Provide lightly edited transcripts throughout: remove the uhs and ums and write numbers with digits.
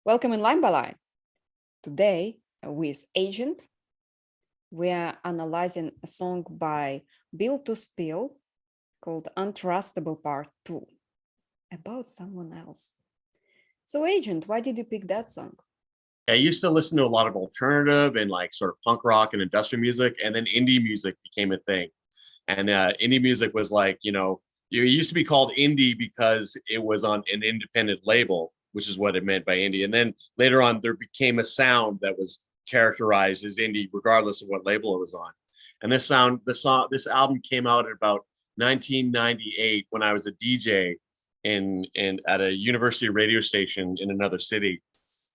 Welcome in Line by Line. Today, with Agent, we are analyzing a song by Bill to Spill called Untrustable Part 2, about someone else. So Agent, why did you pick that song? I used to listen to a lot of alternative and like sort of punk rock and industrial music, and then indie music became a thing. And indie music was like, it used to be called indie because it was on an independent label, which is what it meant by indie. And then later on, there became a sound that was characterized as indie, regardless of what label it was on. And this album came out at about 1998 when I was a DJ in at a university radio station in another city.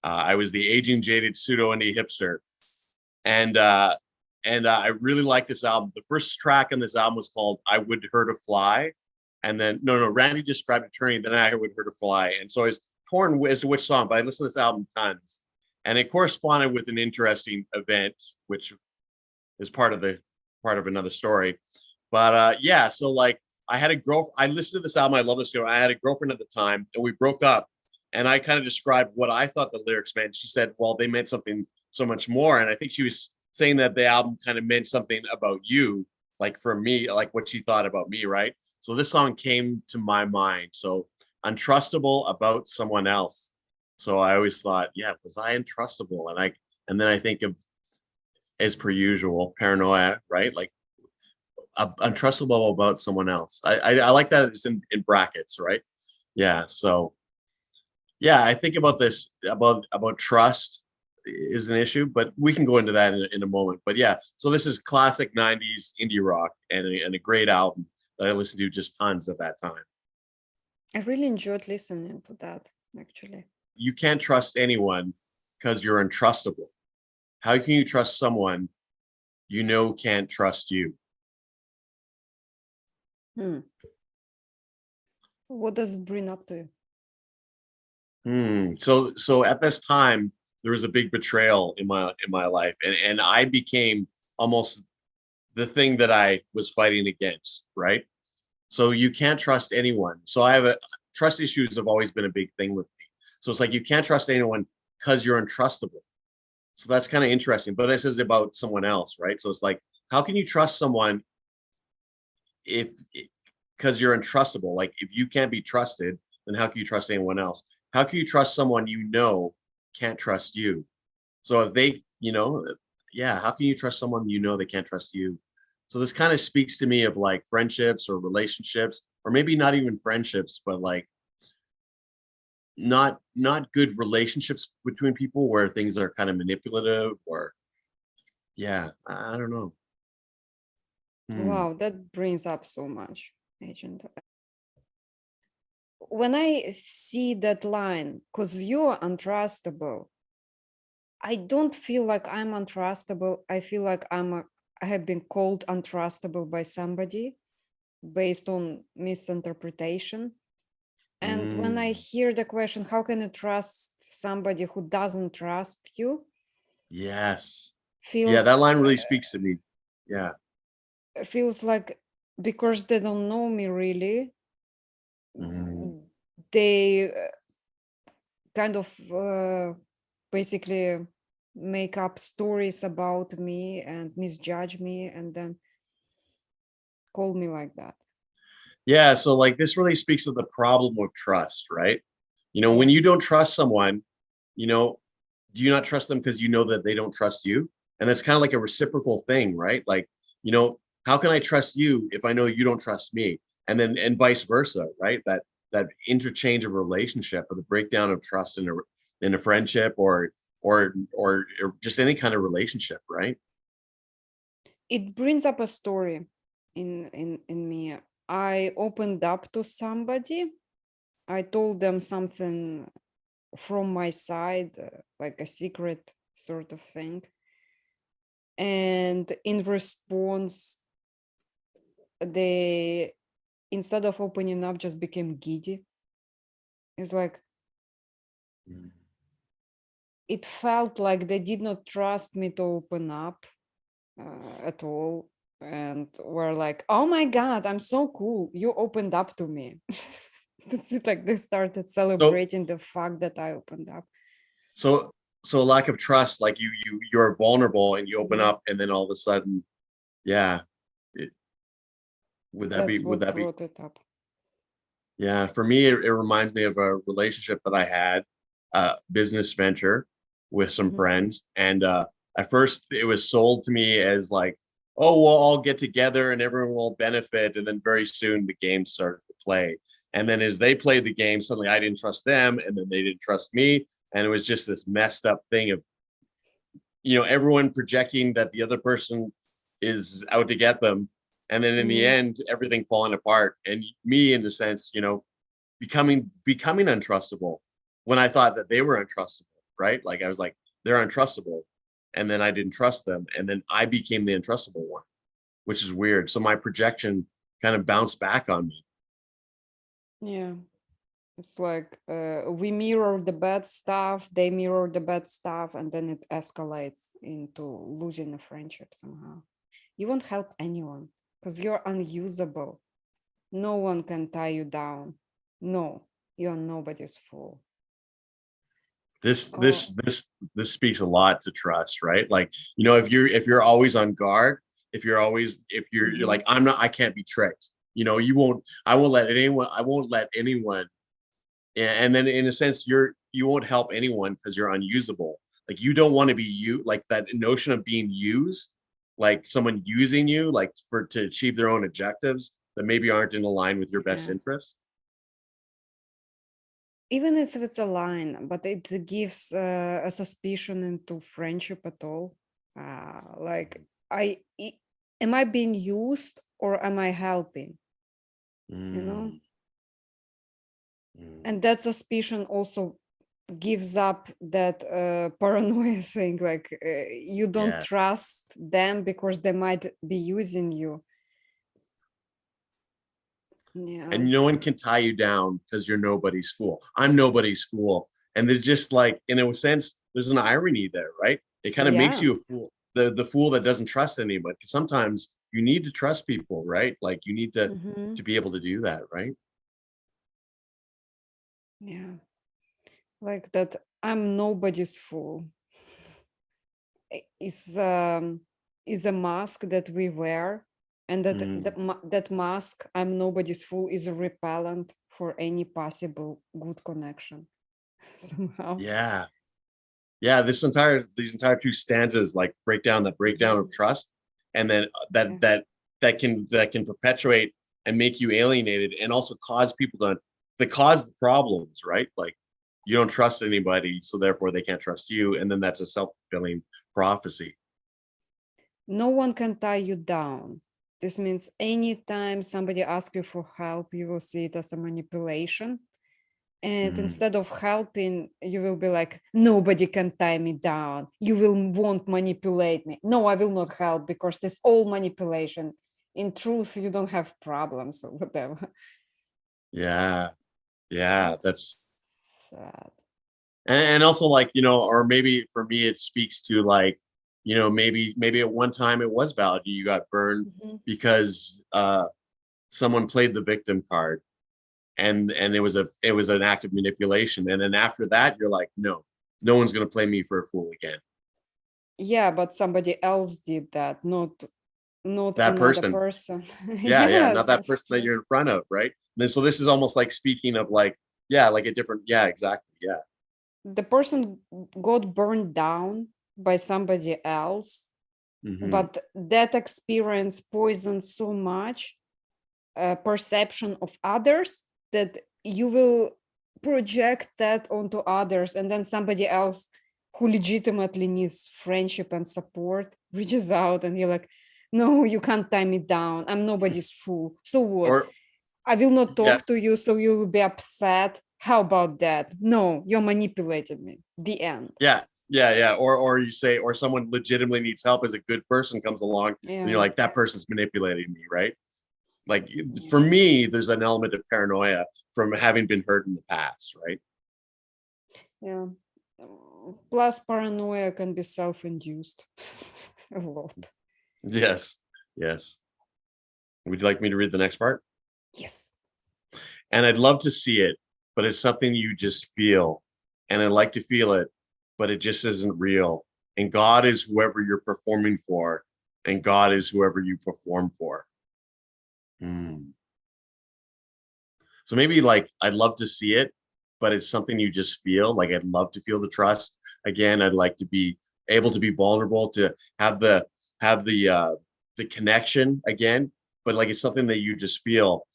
I was the aging, jaded pseudo indie hipster, and I really like this album. The first track on this album was called "I Would Hurt a Fly," and then Randy described Attorney, then I Would Hurt a Fly, and so I was torn as to which song, but I listened to this album tons, and it corresponded with an interesting event, which is part of another story. But yeah, so like I had a girlfriend. I listened to this album. I love this girl. I had a girlfriend at the time, and we broke up. And I kind of described what I thought the lyrics meant. She said, well, they meant something so much more. And I think she was saying that the album kind of meant something about you, like for me, like what she thought about me, right? So this song came to my mind. So Untrustable, about someone else. So I always thought, yeah, was I untrustable? And then I think of, as per usual, paranoia, right? Like untrustable about someone else. I like that it's in brackets, right? Yeah. So yeah, I think about this about trust is an issue, but we can go into that in a moment. But yeah, so this is classic 90s indie rock and a great album that I listened to just tons at that time. I really enjoyed listening to that, actually. You can't trust anyone because you're untrustable. How can you trust someone can't trust you? What does it bring up to you? So at this time, there was a big betrayal in my life, and I became almost the thing that I was fighting against, right? So you can't trust anyone. So trust issues have always been a big thing with me. So it's like you can't trust anyone because you're untrustable. So that's kind of interesting. But this is about someone else, right? So it's like, how can you trust someone because you're untrustable? Like if you can't be trusted, then how can you trust anyone else? How can you trust someone can't trust you? So if they, how can you trust someone they can't trust you? So this kind of speaks to me of like friendships or relationships, or maybe not even friendships, but like not good relationships between people where things are kind of manipulative or I don't know. Wow, that brings up so much, Agent. When I see that line, because you're untrustable, I don't feel like I'm untrustable. I feel like I have been called untrustable by somebody based on misinterpretation. And when I hear the question, how can you trust somebody who doesn't trust you? Yes. That line really speaks to me. Yeah. It feels like because they don't know me really, they kind of basically make up stories about me and misjudge me and then call me like that. Yeah, so like this really speaks to the problem of trust, right? When you don't trust someone, do you not trust them because you know that they don't trust you? And that's kind of like a reciprocal thing, right? Like, how can I trust you if I know you don't trust me? And vice versa, right? That interchange of relationship or the breakdown of trust in a friendship or just any kind of relationship, right? It brings up a story in me. I opened up to somebody. I told them something from my side, like a secret sort of thing. And in response, they, instead of opening up, just became giddy. It's like, it felt like they did not trust me to open up at all. And were like, oh my God, I'm so cool. You opened up to me. That's it. Like they started celebrating the fact that I opened up. So so a lack of trust, like you're vulnerable and you open Mhm. up, and then all of a sudden, yeah, it, That's would what that be? brought it up. Yeah, for me, it reminds me of a relationship that I had, business venture with some Mhm. friends. And at first, it was sold to me as like, oh, we'll all get together and everyone will benefit. And then very soon, the game started to play. And then as they played the game, suddenly I didn't trust them, and then they didn't trust me. And it was just this messed up thing of, everyone projecting that the other person is out to get them. And then in the Mhm. end, everything falling apart. And me, in a sense, becoming untrustable when I thought that they were untrustable, right? Like I was like, they're untrustable. And then I didn't trust them. And then I became the untrustable one, which is weird. So my projection kind of bounced back on me. Yeah. It's like we mirror the bad stuff, they mirror the bad stuff, and then it escalates into losing a friendship somehow. You won't help anyone because you're unusable. No one can tie you down. No, you're nobody's fool. This Oh, this this this speaks a lot to trust, right? Like, if you're always on guard, if you're mhm. like, I can't be tricked. I won't let anyone. And then in a sense, you won't help anyone because you're unusable. Like, you don't want to be you, like that notion of being used, like someone using you, like to achieve their own objectives that maybe aren't in line with your best Yeah. interests. Even if it's a line, but it gives a suspicion into friendship at all. Like, am I being used or am I helping? You know? Mm, mm. And that suspicion also gives up that paranoia thing, like you don't Yeah. trust them because they might be using you. Yeah. And no one can tie you down because you're nobody's fool. I'm nobody's fool. And there's just like, in a sense, there's an irony there, right? It kind of makes Yeah. you a fool, the fool that doesn't trust anybody. Because sometimes you need to trust people, right? Like, you need Hmm. to be able to do that, right? Yeah. Like that I'm nobody's fool is is a mask that we wear, and Mm, that mask I'm nobody's fool is a repellent for any possible good connection somehow. yeah. Yeah. These entire two stanzas like breakdown of Mhm. trust, and then Yeah. that can perpetuate and make you alienated, and also cause people to cause the problems, right? Like, you don't trust anybody, so therefore they can't trust you, and then that's a self-fulfilling prophecy. No one can tie you down. This means anytime somebody asks you for help, you will see it as a manipulation. And Mm, instead of helping, you will be like, nobody can tie me down. You will won't manipulate me. No, I will not help because this all manipulation. In truth, you don't have problems or whatever. yeah, yeah, It's that's sad. and also, like, or maybe for me it speaks to, like, maybe at one time it was valid, you got burned Mhm. because someone played the victim card, and it was an act of manipulation, and then after that you're like, no one's going to play me for a fool again. Yeah, but somebody else did that, not That another person, person. yeah, not Yes, that person that you're in front of, right? And then, so this is almost like speaking of, like, yeah, like a different, yeah, exactly, yeah. the person got burned down by somebody else, Hmm. but that experience poisoned so much perception of others that you will project that onto others, and then somebody else who legitimately needs friendship and support reaches out and you're like, no, you can't tie me down, I'm nobody's fool, so what, Or I will not yeah, talk to you so you will be upset, how about that, no, you're manipulated me, the end. yeah. Or you say, or someone legitimately needs help as a good person comes along, and you're Yeah. like, that person's manipulating me, right? Like, for Yeah. me, there's an element of paranoia from having been hurt in the past, right? Yeah. Plus, paranoia can be self-induced a lot. Yes, yes. Would you like me to read the next part? Yes. And I'd love to see it, but it's something you just feel. And I'd like to feel it but it just isn't real. And God is whoever you're performing for, and God is whoever you perform for. So maybe like I'd love to see it, but it's something you just feel. Like I'd love to feel the trust again. I'd like to be able to be vulnerable, to have the connection again. But like it's something that you just feel,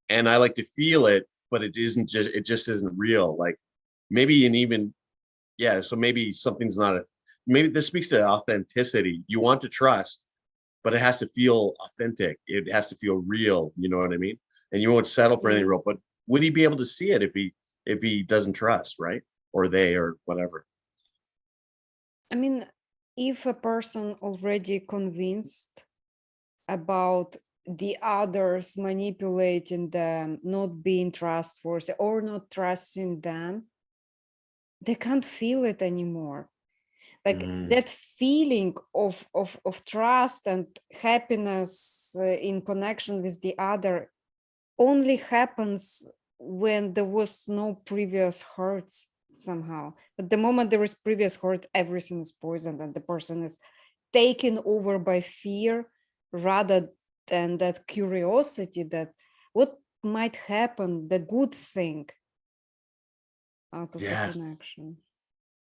and I like to feel it, but it just isn't real. Like maybe and even yeah. So maybe something's not a. Maybe this speaks to authenticity. You want to trust, but it has to feel authentic. It has to feel real. You know what I mean? And you won't settle for anything Yeah. real. But would he be able to see it if he doesn't trust, right? Or they or whatever. I mean, if a person already convinced about the others manipulating them, not being trustworthy or not trusting them, they can't feel it anymore. Like that feeling of trust and happiness in connection with the other only happens when there was no previous hurts somehow. But the moment there is previous hurt, everything is poisoned and the person is taken over by fear rather than that curiosity that what might happen, the good thing out of the Yes. connection.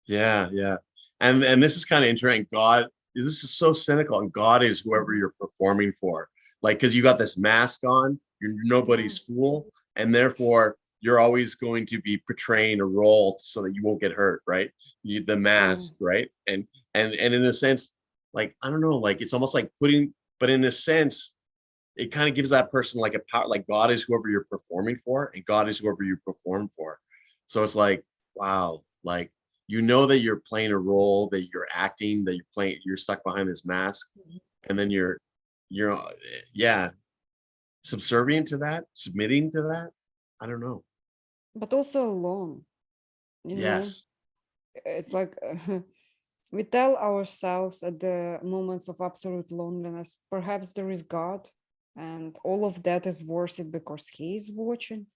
Yeah, yeah. And this is kind of interesting. God, this is so cynical, and God is whoever you're performing for. Like, because you got this mask on, you're nobody's fool, and therefore you're always going to be portraying a role so that you won't get hurt, right? The mask, right? And in a sense, like I don't know, like it's almost like putting, but in a sense, it kind of gives that person like a power, like God is whoever you're performing for, and God is whoever you perform for. So it's like, wow, like you know that you're playing a role, that you're acting, that you're stuck behind this mask, and then you're yeah, subservient to that, submitting to that. I don't know. But also alone, you know, Yes. it's like we tell ourselves at the moments of absolute loneliness, perhaps there is God, and all of that is worth it because He is watching.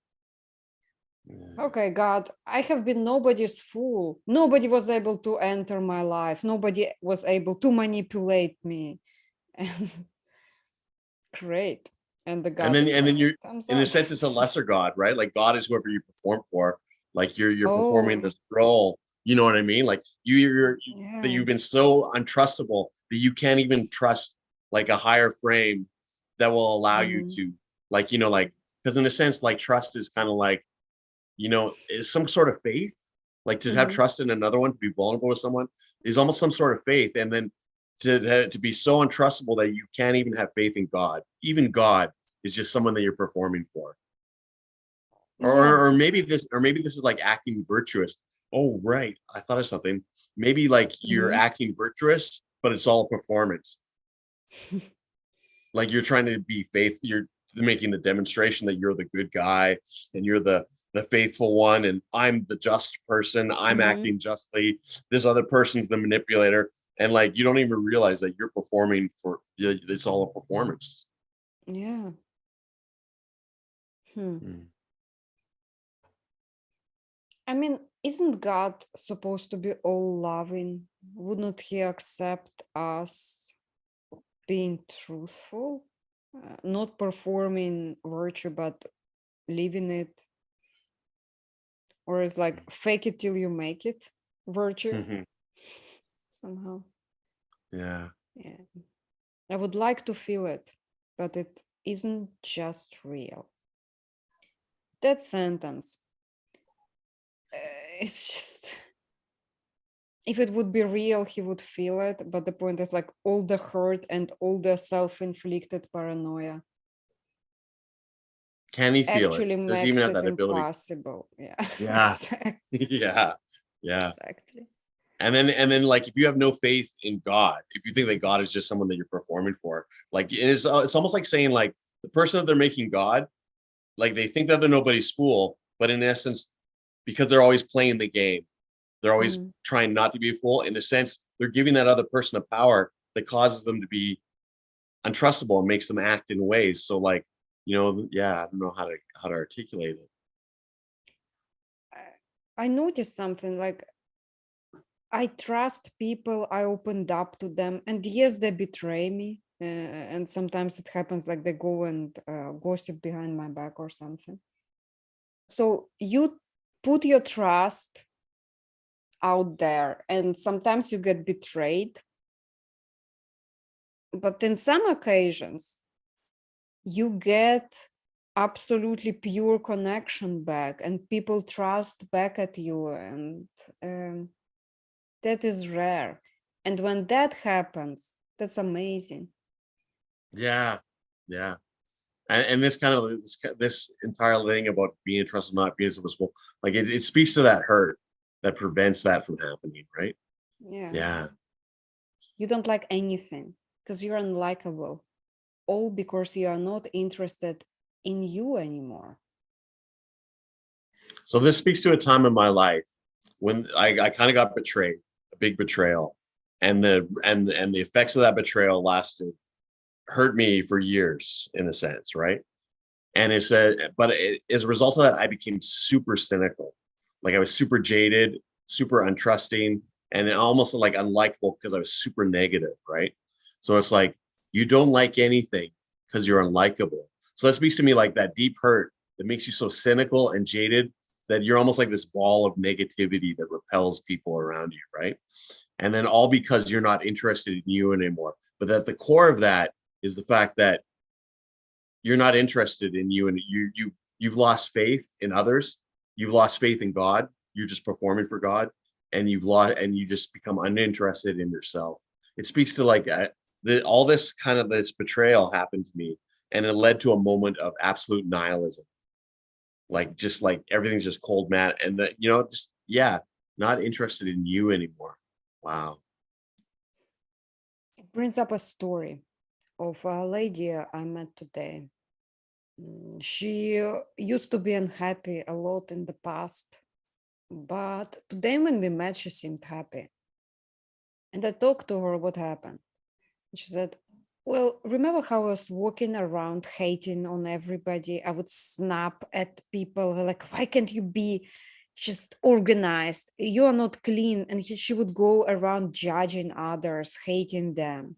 Yeah. Okay, God, I have been nobody's fool. Nobody was able to enter my life. Nobody was able to manipulate me. And great. And the And God then is and like, then you're thumbs in a up. sense it's a lesser God, right? Like God is whoever you perform for. Like you're performing Oh, this role. You know what I mean? Like that yeah. you've been so untrustable that you can't even trust like a higher frame that will allow you Mhm. to like like because in a sense like trust is kind of like is some sort of faith. Like to have Mhm. trust in another one, to be vulnerable with someone is almost some sort of faith. And then to be so untrustable that you can't even have faith in God. Even God is just someone that you're performing for. Yeah. Or maybe this is like acting virtuous. Oh, right. I thought of something. Maybe like you're Mhm. acting virtuous, but it's all a performance. Like you're trying to be faith, you're making the demonstration that you're the good guy and you're the faithful one, and I'm the just person, I'm Mhm. acting justly, this other person's the manipulator, and like you don't even realize that you're performing for it's all a performance. Yeah. Hmm. Mm. I mean, isn't God supposed to be all loving? Wouldn't He accept us being truthful, not performing virtue, but living it? Or is like fake it till you make it virtue somehow? Yeah. Yeah. I would like to feel it, but it isn't just real. That sentence, it's just, if it would be real, he would feel it. But the point is like all the hurt and all the self-inflicted paranoia Can he feel it? actually Does he even makes have it that ability? impossible. Yeah, Yeah. exactly. Yeah. Yeah. Exactly. And then like if you have no faith in God, if you think that God is just someone that you're performing for, like it's almost like saying like the person that they're making God, like they think that they're nobody's fool, but in essence, because they're always playing the game, they're always Mm. trying not to be a fool. In a sense, they're giving that other person a power that causes them to be untrustable and makes them act in ways. So like, yeah, I don't know how to articulate it. I noticed something like I trust people, I opened up to them, and yes, they betray me. And sometimes it happens like they go and gossip behind my back or something. So you put your trust out there, and sometimes you get betrayed. But in some occasions, you get absolutely pure connection back, and people trust back at you, and that is rare. And when that happens, that's amazing. Yeah, yeah. And this kind of this entire thing about being trusted, not being trustable, like it speaks to that hurt that prevents that from happening, right? Yeah. Yeah. You don't like anything because you're unlikable, all because you are not interested in you anymore. So this speaks to a time in my life when I kind of got betrayed, a big betrayal, and the effects of that betrayal lasted hurt me for years in a sense, right? And it said, but as a result of that, I became super cynical. Like I was super jaded, super untrusting, and almost like unlikable because I was super negative, right? So it's like you don't like anything because you're unlikable. So that speaks to me like that deep hurt that makes you so cynical and jaded that you're almost like this ball of negativity that repels people around you, right? And then all because you're not interested in you anymore. But at the core of that is the fact that you're not interested in you, and you've lost faith in others. You've lost faith in God. You're just performing for God, and you just become uninterested in yourself. It speaks to like all this kind of this betrayal happened to me, and it led to a moment of absolute nihilism, like just like everything's just cold, mat, and that just not interested in you anymore. Wow. It brings up a story of a lady I met today. She used to be unhappy a lot in the past, but today when we met, she seemed happy. And I talked to her what happened. She said, well, remember how I was walking around hating on everybody? I would snap at people like, why can't you be just organized? You are not clean. And she would go around judging others, hating them.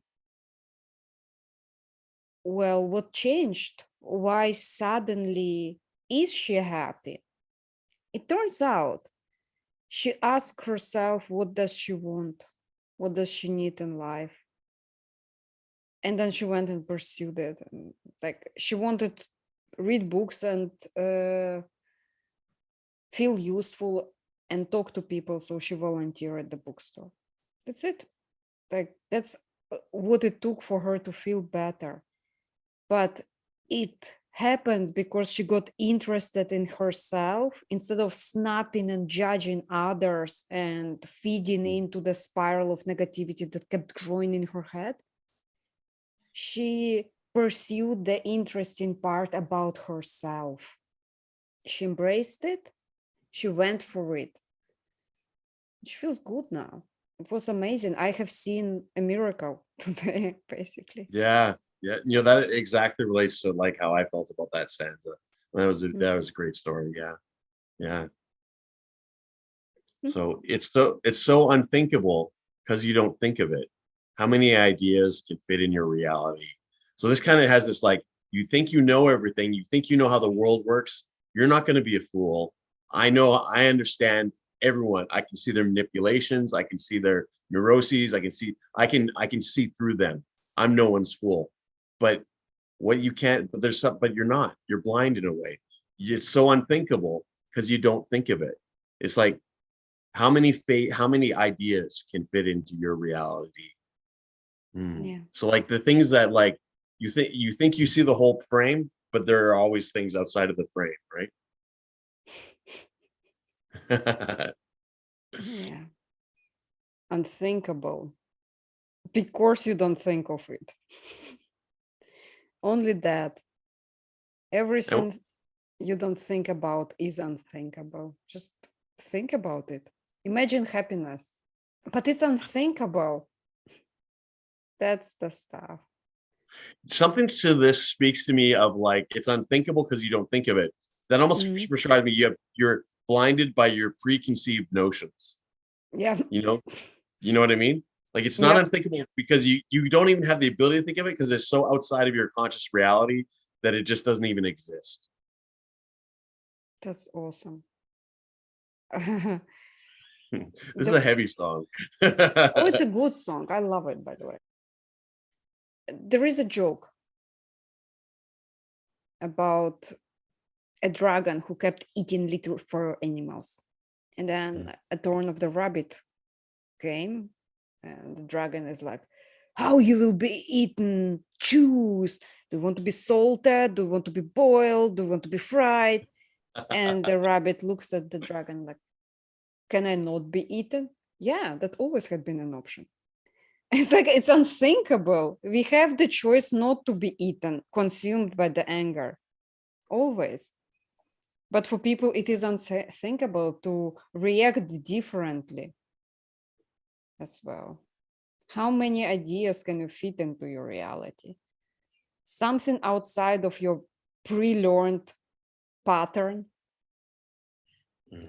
Well, what changed? Why suddenly is she happy? It turns out she asked herself, what does she want? What does she need in life? And then she went and pursued it. And, like she wanted to read books and feel useful and talk to people. So she volunteered at the bookstore. That's it. Like that's what it took for her to feel better. But it happened because she got interested in herself instead of snapping and judging others and feeding into the spiral of negativity that kept growing in her head. She pursued the interesting part about herself. She embraced it. She went for it. She feels good now. It was amazing. I have seen a miracle today, basically. Yeah, yeah. That exactly relates to like how I felt about that stanza. That was a great story. Yeah, yeah. So it's so unthinkable because you don't think of it. How many ideas can fit in your reality? So this kind of has this like you think you know everything, you think you know how the world works. You're not going to be a fool. I understand everyone. I can see their manipulations, I can see their neuroses, I can see through them. I'm no one's fool. But what you can't, but there's some, but you're not. You're blind in a way. It's so unthinkable because you don't think of it. It's like how many ideas can fit into your reality? Yeah. So like the things that like you think you see the whole frame, but there are always things outside of the frame, right? Yeah. Unthinkable. Because you don't think of it. Only that. And Everything you don't think about is unthinkable. Just think about it. Imagine happiness. But it's unthinkable. That's the stuff. something to this speaks to me of like it's unthinkable because you don't think of it. That almost Mhm. prescribes me you're blinded by your preconceived notions. Yeah. You know, You know what I mean? Like it's not Yep, unthinkable because you don't even have the ability to think of it because it's so outside of your conscious reality that it just doesn't even exist. that's awesome. This is a The, heavy song. oh, it's a good song. I love it, by the way. There is a joke about a dragon who kept eating little fur animals. And then a turn of the rabbit came, and the dragon is like, how you will be eaten? Choose. Do you want to be salted? Do you want to be boiled? Do you want to be fried? And the rabbit looks at the dragon like, can I not be eaten? Yeah, that always had been an option. It's like, it's unthinkable. We have the choice not to be eaten, consumed by the anger, always. But for people, it is unthinkable to react differently as well. How many ideas can you fit into your reality? Something outside of your pre-learned pattern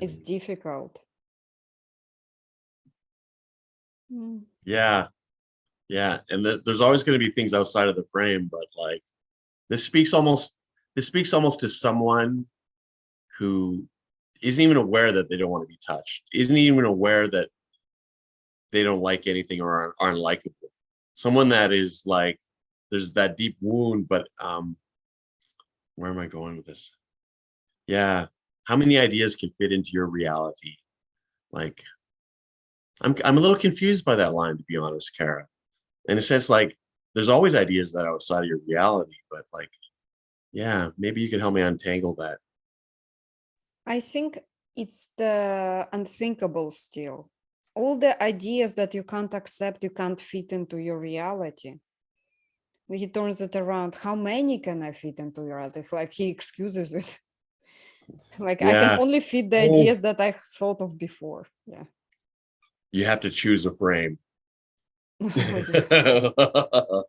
is difficult. Yeah, yeah, and there's always going to be things outside of the frame, but like this speaks almost to someone who isn't even aware that they don't want to be touched, isn't even aware that they don't like anything or aren't likable. Someone that is like, there's that deep wound, but where am I going with this? Yeah, how many ideas can fit into your reality? Like, I'm a little confused by that line, to be honest, Kara. In a sense, like, there's always ideas that are outside of your reality, but like, yeah, maybe you can help me untangle that. I think it's the unthinkable still. All the ideas that you can't accept, you can't fit into your reality. He turns it around. How many can I fit into your reality? Like he excuses it. Like I can Yeah. only fit the Oh, ideas that I thought of before. Yeah. you have to choose a frame. What do you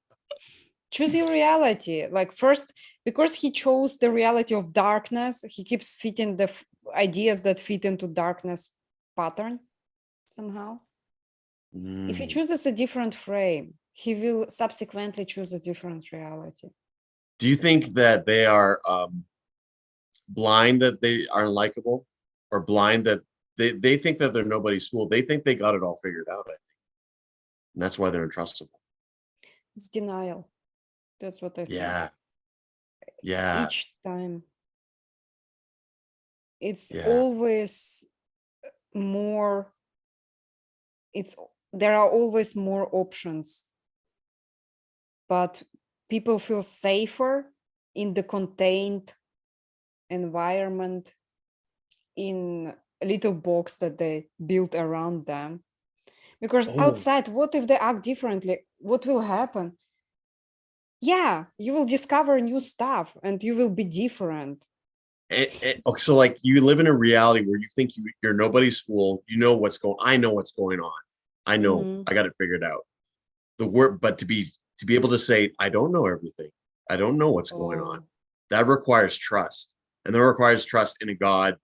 choose your reality? Like first, because he chose the reality of darkness, he keeps fitting the ideas that fit into darkness pattern somehow. If he chooses a different frame, he will subsequently choose a different reality. Do you think that they are blind that they are unlikable, or blind that they think that they're nobody's fool? They think they got it all figured out, I think. And that's why they're untrustable. It's denial. That's what I think. Yeah. Yeah. Each time, it's Yeah. always more, it's there are always more options, but people feel safer in the contained environment, in a little box that they built around them. Because Oh, outside, what if they act differently? What will happen? Yeah, you will discover new stuff and you will be different. okay, so like you live in a reality where you think you're nobody's fool. You know what's going. I know what's going on. I know. Mhm. I got it figured out. The word, but to be able to say I don't know everything. I don't know what's going on. Oh, That requires trust, and that requires trust in a God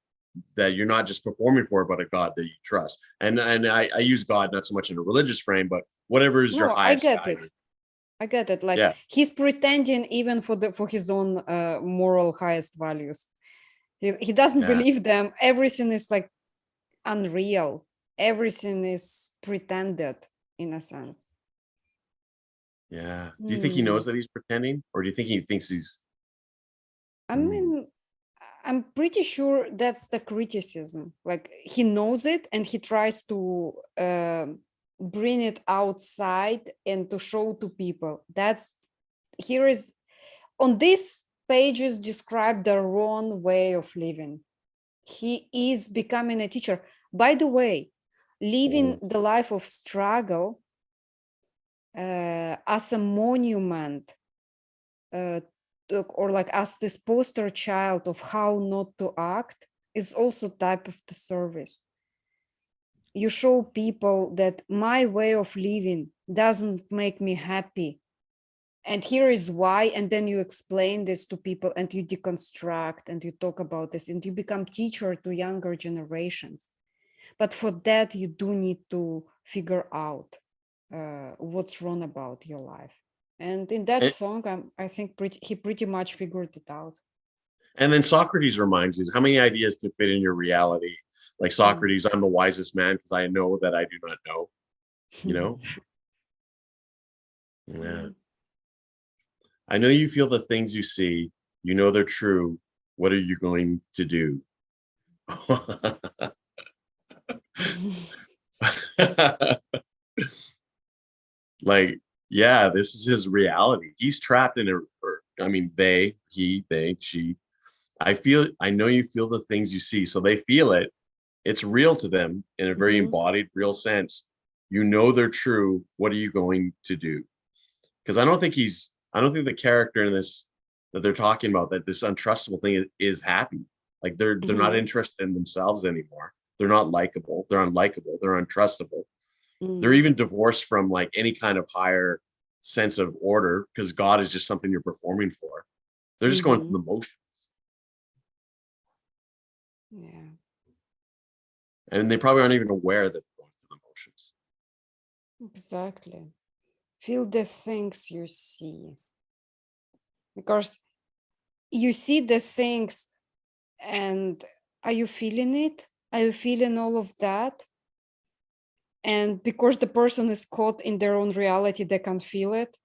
that you're not just performing for, but a God that you trust. And I use God not so much in a religious frame, but whatever is your no, I highest get it. guide. I get it. Like Yeah, he's pretending even for his own moral highest values. He doesn't yeah, believe them. Everything is like unreal. Everything is pretended in a sense. yeah. Do you think he Hmm. knows that he's pretending, or do you think he thinks he's? I Hmm. mean, I'm pretty sure that's the criticism. Like he knows it and he tries to bring it outside and to show to people. That's here is on this pages describe the wrong way of living. He is becoming a teacher. By the way, living the life of struggle as a monument uh, or like as this poster child of how not to act is also type of the service. You show people that my way of living doesn't make me happy, and here is why, and then you explain this to people and you deconstruct and you talk about this and you become teacher to younger generations. But for that you do need to figure out what's wrong about your life. And in that song, I think he pretty much figured it out. And then Socrates reminds you, how many ideas can fit in your reality? Like Socrates, I'm the wisest man because I know that I do not know. You know? Yeah. I know you feel the things you see. You know they're true. What are you going to do? Like, yeah, this is his reality. He's trapped in I mean, they, she. I know you feel the things you see. So they feel it. It's real to them in a very embodied, real sense. You know they're true. What are you going to do? Because I don't think the character in this that they're talking about, that this untrustable thing is happy. Like they're not interested in themselves anymore. They're not likable. They're unlikable. They're untrustable. They're even divorced from like any kind of higher sense of order, because God is just something you're performing for. They're just going through the motions. Yeah. And they probably aren't even aware that they're going through the motions. Exactly. Feel the things you see. Because you see the things, and are you feeling it? Are you feeling all of that? And because the person is caught in their own reality, they can't feel it,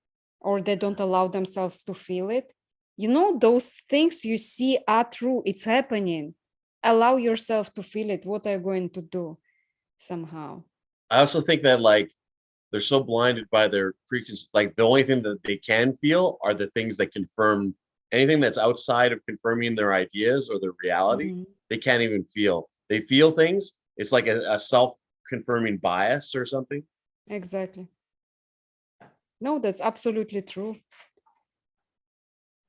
or they don't allow themselves to feel it. You know, those things you see are true. It's happening. Allow yourself to feel it. What are you going to do somehow? I also think that like they're so blinded by their like the only thing that they can feel are the things that confirm anything that's outside of confirming their ideas or their reality. They can't even feel. They feel things. It's like a self-confirming bias or something. Exactly. No, that's absolutely true.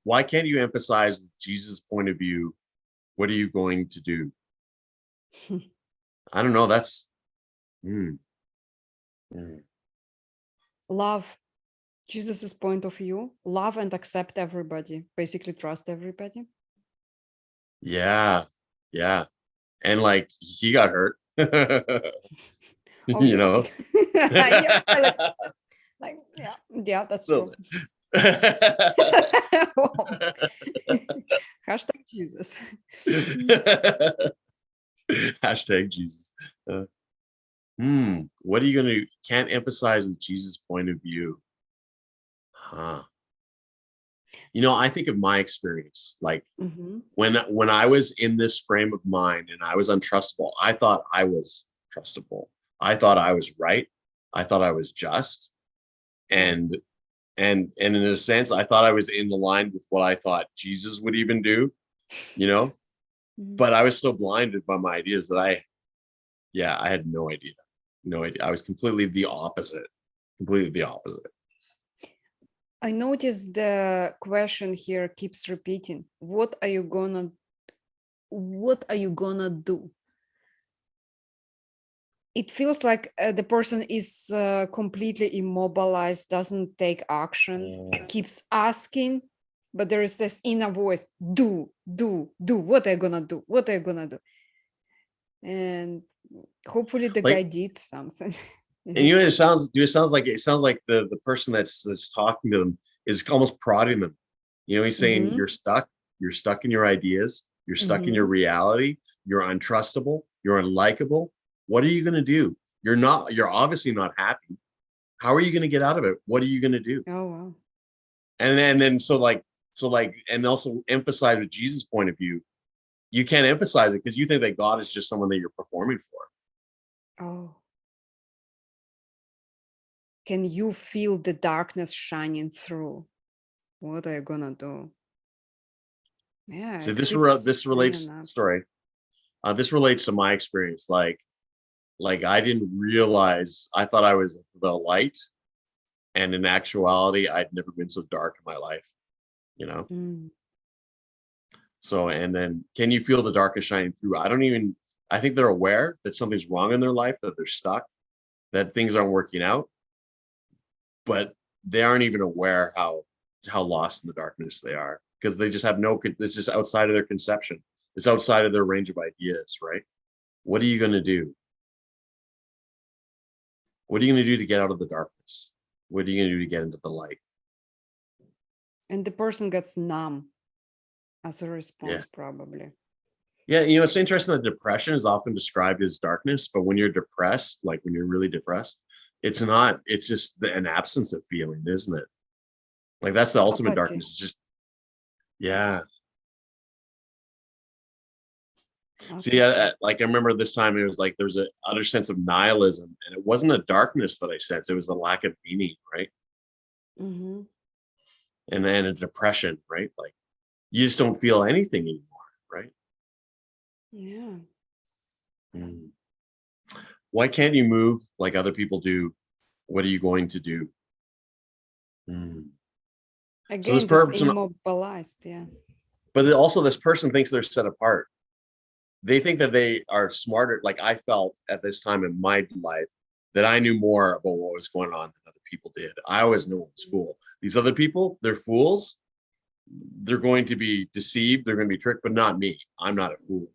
Why can't you emphasize with Jesus' point of view? What are you going to do? I don't know. That's love Jesus's point of view, love and accept everybody, basically trust everybody. Yeah. And like he got hurt. Oh, You yeah. know. Yeah, yeah, that's true. Hashtag Jesus. Hashtag Jesus. What are you gonna can't emphasize with Jesus' point of view? Huh. You know, I think of my experience, like when I was in this frame of mind and I was untrustable, I thought I was trustable. I thought I was right. I thought I was just. And in a sense, I thought I was in line with what I thought Jesus would even do, you know? But I was so blinded by my ideas that I had no idea. No idea. I was completely the opposite. Completely the opposite. I noticed the question here keeps repeating. What are you gonna do? It feels like the person is completely immobilized, doesn't take action, keeps asking, but there is this inner voice, do. What are you gonna do? What are you gonna do? And hopefully the guy did something. And you know, it sounds like the person that's talking to them is almost prodding them. You know, he's saying you're stuck in your ideas, you're stuck in your reality, you're untrustable, you're unlikable. What are you going to do? You're obviously not happy. How are you going to get out of it? What are you going to do? Oh, wow. And then and also emphasize with Jesus' point of view, you can't emphasize it because you think that God is just someone that you're performing for. Oh. Can you feel the darkness shining through? What are you gonna do? Yeah. So this relates to my experience. Like I didn't realize, I thought I was the light, and in actuality, I'd never been so dark in my life, you know? So, and then can you feel the darkness shining through? I think they're aware that something's wrong in their life, that they're stuck, that things aren't working out, but they aren't even aware how lost in the darkness they are, because they just have this is outside of their conception. It's outside of their range of ideas, right? What are you going to do? What are you going to do to get out of the darkness? What are you going to do to get into the light? And the person gets numb as a Yeah. response, probably. Yeah, it's interesting that depression is often described as darkness, but when you're depressed, like when you're really depressed, it's not, it's just an absence of feeling, isn't it? Like that's the ultimate Apathy. darkness. It's just, yeah. See, Apathy. like I remember this time it was like there was a utter sense of nihilism, and it wasn't a darkness that I sensed; it was a lack of meaning, right? Mhm. And then a depression, right? Like you just don't feel anything anymore, right? Yeah. Mm. Why can't you move like other people do? What are you going to do? Mm. So this Again, this person, immobilized. Yeah. but also this person thinks they're set apart. They think that they are smarter. Like I felt at this time in my life that I knew more about what was going on than other people did. I always knew it was fool. These other people, they're fools. They're going to be deceived. They're going to be tricked, but not me. I'm not a fool.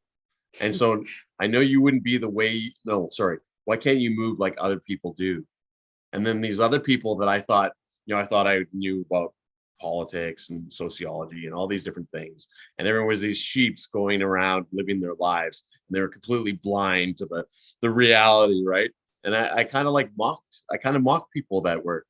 And so I know you wouldn't be the way. No, sorry. Why can't you move like other people do? And then these other people that I thought, I thought I knew about politics and sociology and all these different things. And everyone was these sheeps going around living their lives. And they were completely blind to the reality, right? And I kind of like mocked people that were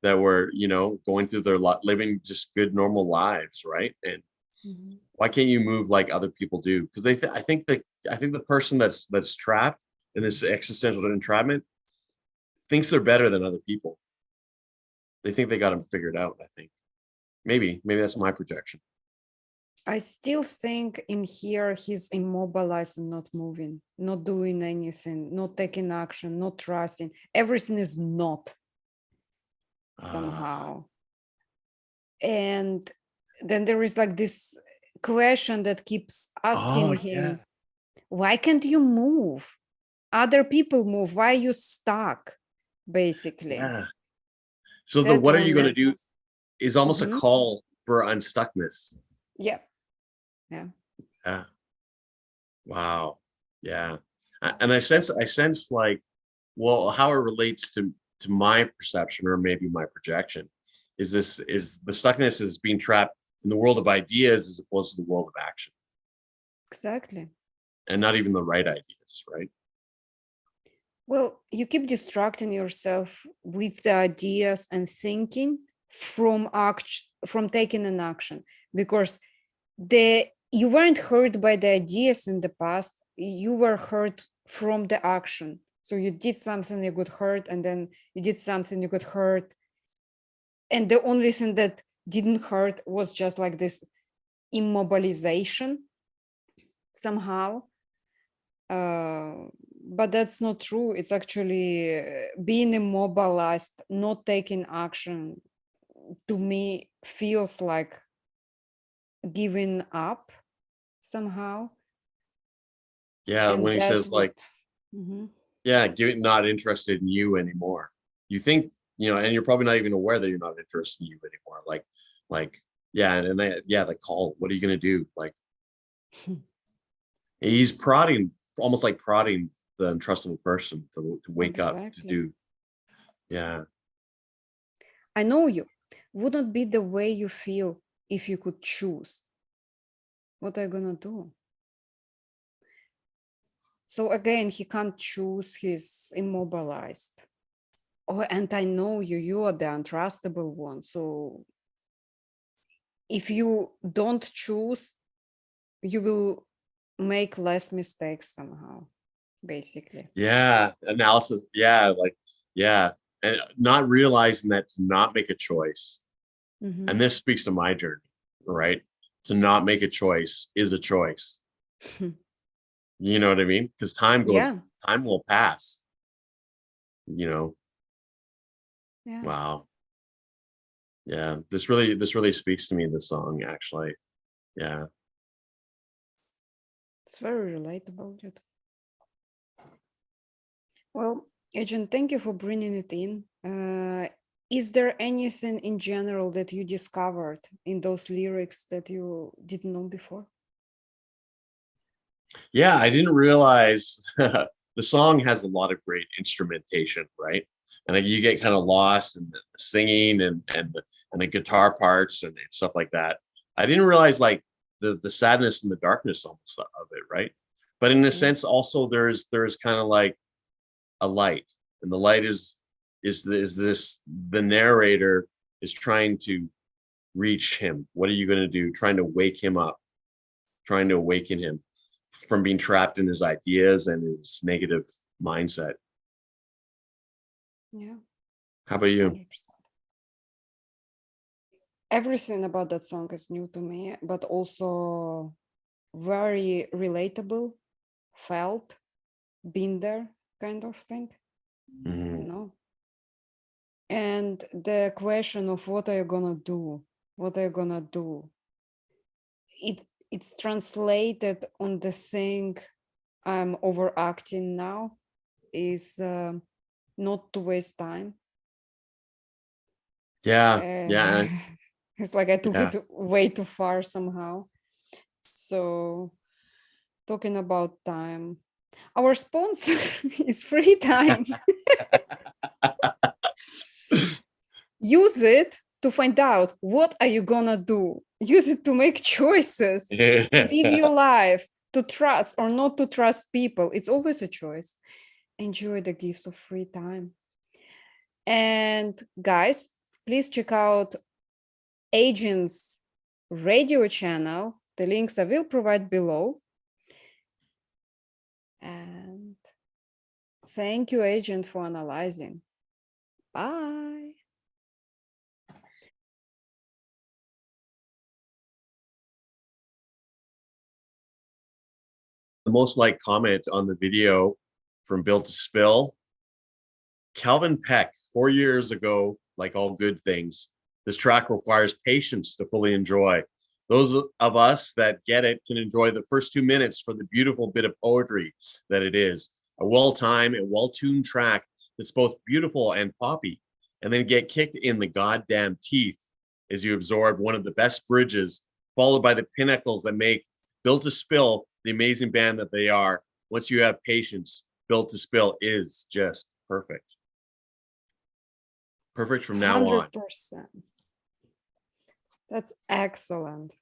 going through their living just good normal lives, right? And Mhm. why can't you move like other people do? Because I think the person that's trapped in this existential entrapment thinks they're better than other people. They think they got them figured out. I think maybe that's my projection. I still think in here he's immobilized and not moving, not doing anything, not taking action, not trusting. Everything is not somehow. And then there is like this question that keeps asking Yeah, him, why can't you move? Other people move. Why are you stuck? Basically. yeah. So the That what are you one going to do is. is almost a Mhm. call for unstuckness. Yeah. Yeah. Yeah. Wow. Yeah. And I sense like, well, how it relates to my perception or maybe my projection is the stuckness is being trapped in the world of ideas as opposed to the world of action, Exactly. and not even the right ideas, right? Well, you keep distracting yourself with the ideas and thinking from taking an action, because you weren't hurt by the ideas in the past. You were hurt from the action. So you did something, you got hurt, and then you did something, you got hurt. And the only thing that didn't hurt was just like this immobilization somehow. But that's not true. It's actually being immobilized, not taking action, to me feels like giving up somehow. Yeah, And when he that says would. like, Mhm. yeah, not interested in you anymore. You think, and you're probably not even aware that you're not interested in you anymore. Like, yeah, and the call. What are you gonna do? Like, he's prodding, almost like prodding the untrustable person to wake up to Exactly. do. Yeah, I know you. Wouldn't be the way you feel if you could choose. What are you gonna do? So again, he can't choose, he's immobilized. Oh, and I know you, you are the untrustable one. So if you don't choose, you will make less mistakes somehow, basically. yeah, analysis. Yeah, like, yeah, and not realizing that to not make a choice. Mhm. And this speaks to my journey, right? To not make a choice is a choice. You know what I mean? Because Yeah, time will pass. You know, yeah. wow. Yeah, this really speaks to me, this song, actually. Yeah. It's very relatable, dude. Well, Agent, thank you for bringing it in. Is there anything in general that you discovered in those lyrics that you didn't know before? Yeah, I didn't realize the song has a lot of great instrumentation, right? and like, you get kind of lost in the singing and the guitar parts and stuff like that. I didn't realize like the sadness and the darkness almost of it, right? But in a Yeah. sense, also there's kind of like a light, and the light is this the narrator is trying to reach him. What are you going to do? Trying to wake him up, trying to awaken him from being trapped in his ideas and his negative mindset. Yeah. How about you? 100%. Everything about that song is new to me, but also very relatable, felt, been there kind of thing, Mhm. you know? And the question of what are you gonna do? What are you gonna do? It's translated on the thing I'm overacting now is not to waste time. Yeah, Uh, yeah, it's like I took yeah. it way too far somehow. So talking about time, our sponsor is free time. Use it to find out what are you gonna do. Use it to make choices, to live your life, to trust or not to trust people. It's always a choice. Enjoy the gifts of free time. And guys, please check out Agent's radio channel. The links I will provide below. And thank you, Agent, for analyzing. Bye. The most liked comment on the video from Built to Spill, Calvin Peck, 4 years ago, like all good things, this track requires patience to fully enjoy. Those of us that get it can enjoy the first 2 minutes for the beautiful bit of poetry that it is. A well-timed and well-tuned track that's both beautiful and poppy, and then get kicked in the goddamn teeth as you absorb one of the best bridges, followed by the pinnacles that make Built to Spill the amazing band that they are. Once you have patience, Built to Spill is just perfect. Perfect from now on. 100%. That's excellent.